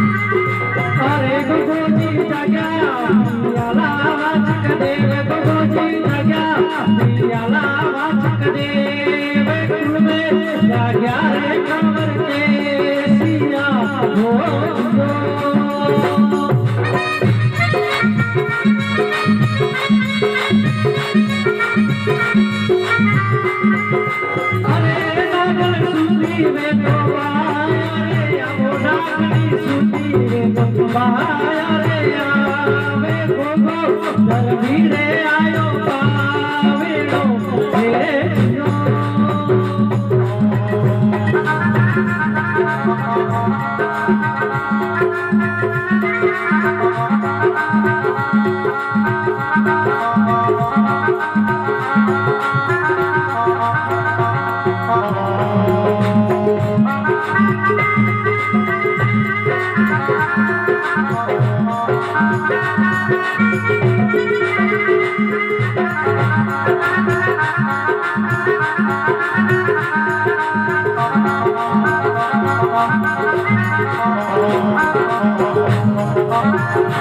अरे गुरुजी जग्या पियाला वाचक देव गुरुजी जग्या पियाला वाचक देव कुल में जग्या रे कंवर के सिया हो अरे नागल सुधी में तो रे अब नागली सुधी में तो रे आवे गोगो दरबीरे आयो पावेलो हे जो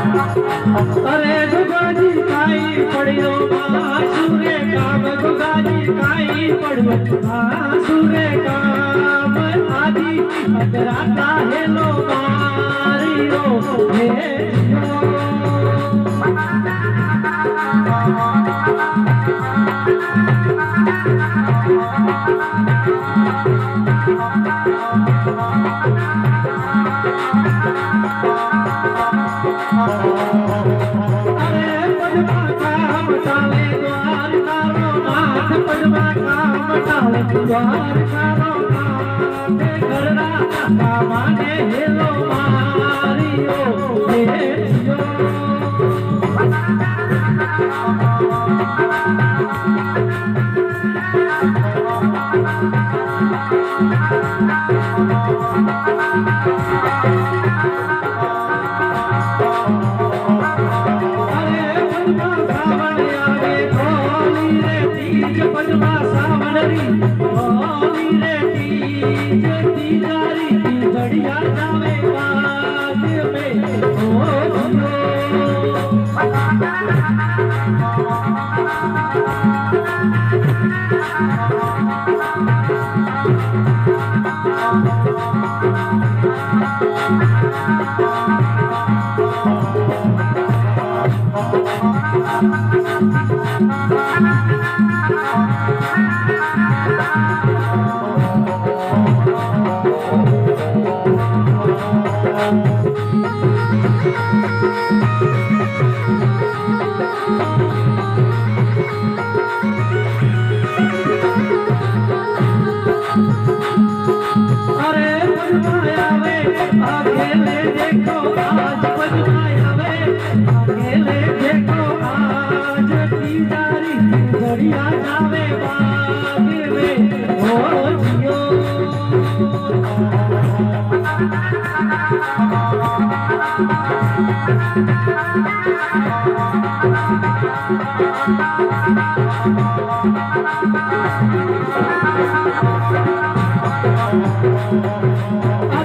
अरे गुगाजी काई पड़ियो सूर्य काम गुगाजी काई पड़ियो सूर्य काम आदि अतराता हेलो मारियो हे द्वार कारो नाथे घरना कामाने हेलो मारियो हेलो पद्मा सावन री होली रे तीज तीजारी घड़िया जावे बाग में हो अकेले देखो आज पजमाया वे अकेले देखो आज तीजारी घड़िया जावे बाग में हो जियो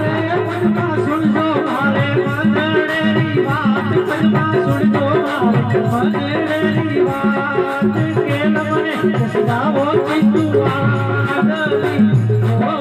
सुन जो मारे मंदरेरी बात पजमा सुन जो मारे मंदरेरी बात के नमने सदावो चितू आदली हो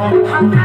Thank you.